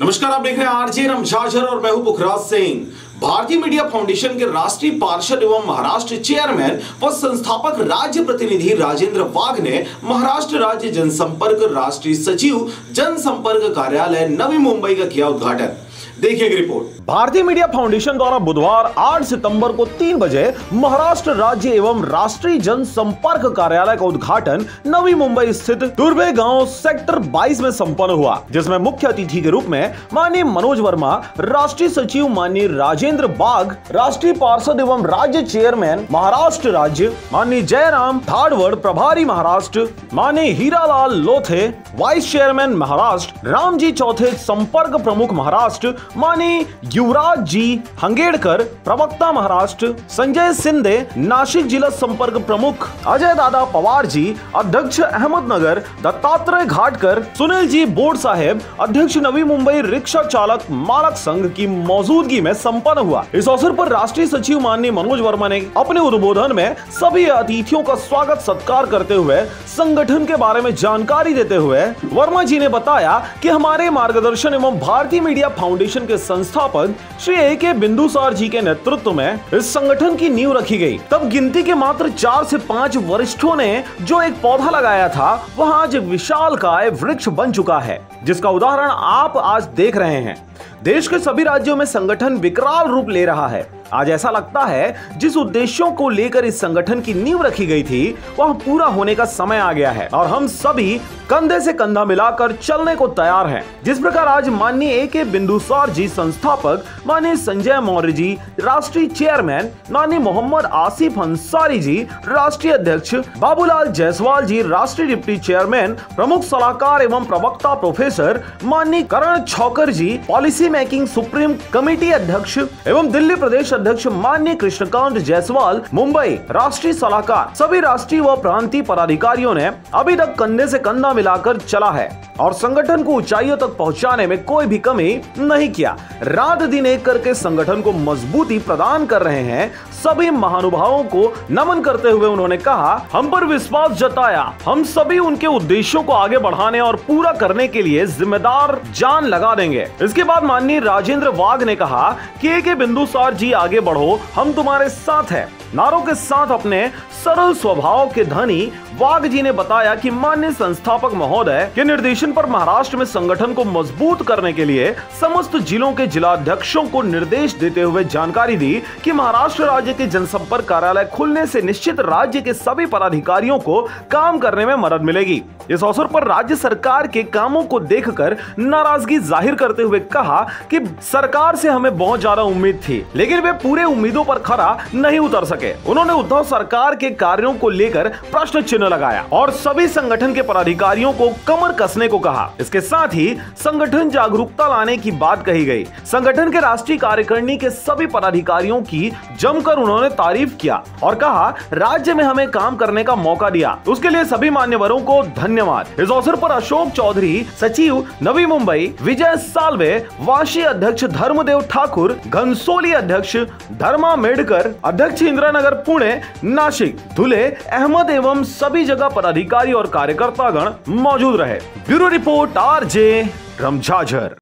नमस्कार, आप देख रहे हैं आरजे रमझाझर और मैं हूं पुखराज सिंह। भारतीय मीडिया फाउंडेशन के राष्ट्रीय पार्षद एवं महाराष्ट्र चेयरमैन व संस्थापक राज्य प्रतिनिधि राजेंद्र वाघ ने महाराष्ट्र राज्य जनसंपर्क राष्ट्रीय सचिव जनसंपर्क कार्यालय नवी मुंबई का किया उद्घाटन। देखिए एक रिपोर्ट। भारतीय मीडिया फाउंडेशन द्वारा बुधवार 8 सितंबर को 3 बजे महाराष्ट्र राज्य एवं राष्ट्रीय जनसंपर्क कार्यालय का उद्घाटन नवी मुंबई स्थित तुर्भे गांव सेक्टर 22 में संपन्न हुआ, जिसमें मुख्य अतिथि के रूप में माननीय मनोज वर्मा, राष्ट्रीय सचिव माननीय राजेंद्र वाघ, राष्ट्रीय पार्षद एवं राज्य चेयरमैन महाराष्ट्र राज्य माननीय जयराम थाड़वड़, प्रभारी महाराष्ट्र माननीय हीरालाल लोथे, वाइस चेयरमैन महाराष्ट्र रामजी चौथे, संपर्क प्रमुख महाराष्ट्र माननीय युवराज जी हंगेड़कर, प्रवक्ता महाराष्ट्र संजय सिंधे, नाशिक जिला संपर्क प्रमुख अजय दादा पवार जी, अध्यक्ष अहमदनगर दत्तात्रेय घाटकर, सुनील जी बोर्ड साहेब, अध्यक्ष नवी मुंबई रिक्शा चालक मालक संघ की मौजूदगी में संपन्न हुआ। इस अवसर पर राष्ट्रीय सचिव माननीय मनोज वर्मा ने अपने उद्बोधन में सभी अतिथियों का स्वागत सत्कार करते हुए संगठन के बारे में जानकारी देते हुए वर्मा जी ने बताया कि हमारे मार्गदर्शन एवं भारतीय मीडिया फाउंडेशन के संस्थापक श्री ए.के. बिंदुसार जी के नेतृत्व में इस संगठन की नींव रखी गई। तब गिनती के मात्र 4 से 5 वरिष्ठों ने जो एक पौधा लगाया था, वह आज विशालकाय वृक्ष बन चुका है, जिसका उदाहरण आप आज देख रहे हैं। देश के सभी राज्यों में संगठन विकराल रूप ले रहा है। आज ऐसा लगता है जिस उद्देश्यों को लेकर इस संगठन की नींव रखी गई थी, वह पूरा होने का समय आ गया है और हम सभी कंधे से कंधा मिलाकर चलने को तैयार हैं। जिस प्रकार आज माननीय ए.के. बिंदुसार जी संस्थापक, माननीय संजय मौर्य जी राष्ट्रीय चेयरमैन, माननीय मोहम्मद आसिफ अंसारी जी राष्ट्रीय अध्यक्ष, बाबूलाल जायसवाल जी राष्ट्रीय डिप्टी चेयरमैन, प्रमुख सलाहकार एवं प्रवक्ता प्रोफेसर माननीय करण छौकर जी पॉलिसी मेकिंग सुप्रीम कमेटी अध्यक्ष एवं दिल्ली प्रदेश अध्यक्ष माननीय कृष्णकांत जायसवाल मुंबई राष्ट्रीय सलाहकार, सभी राष्ट्रीय व प्रांतीय पदाधिकारियों ने अभी तक कंधे से कंधा मिलाकर चला है और संगठन को ऊंचाइयों तक पहुंचाने में कोई भी कमी नहीं किया। रात दिन एक करके संगठन को मजबूती प्रदान कर रहे हैं। सभी महानुभावों को नमन करते हुए उन्होंने कहा, हम पर विश्वास जताया, हम सभी उनके उद्देश्यों को आगे बढ़ाने और पूरा करने के लिए जिम्मेदार जान लगा देंगे। इसके बाद माननीय राजेंद्र वाघ ने कहा कि ए.के. बिंदुसार जी आगे बढ़ो, हम तुम्हारे साथ हैं। नारों के साथ अपने सरल स्वभाव के धनी वाघ जी ने बताया कि माननीय संस्थापक महोदय के निर्देशन पर महाराष्ट्र में संगठन को मजबूत करने के लिए समस्त जिलों के जिलाध्यक्षों को निर्देश देते हुए जानकारी दी कि महाराष्ट्र राज्य के जनसंपर्क कार्यालय खुलने से निश्चित राज्य के सभी पदाधिकारियों को काम करने में मदद मिलेगी। इस अवसर पर राज्य सरकार के कामों को देखकर नाराजगी जाहिर करते हुए कहा कि सरकार से हमें बहुत ज्यादा उम्मीद थी, लेकिन वे पूरे उम्मीदों पर खरा नहीं उतर सके। उन्होंने उद्धव सरकार के कार्यों को लेकर प्रश्न चिन्ह लगाया और सभी संगठन के पदाधिकारियों को कमर कसने को कहा। इसके साथ ही संगठन जागरूकता लाने की बात कही गई। संगठन के राष्ट्रीय कार्यकारिणी के सभी पदाधिकारियों की जमकर उन्होंने तारीफ किया और कहा, राज्य में हमें काम करने का मौका दिया, उसके लिए सभी मान्यवरों को धन्यवाद। इस अवसर पर अशोक चौधरी सचिव नवी मुंबई, विजय सालवे वाशी अध्यक्ष धर्मदेव ठाकुर, घनसोली अध्यक्ष धर्मा मेडकर, अध्यक्ष इंदिरानगर पुणे, नासिक धुले अहमद एवं सभी जगह पदाधिकारी और कार्यकर्तागण मौजूद रहे। Bureau report RJ रमझाझर।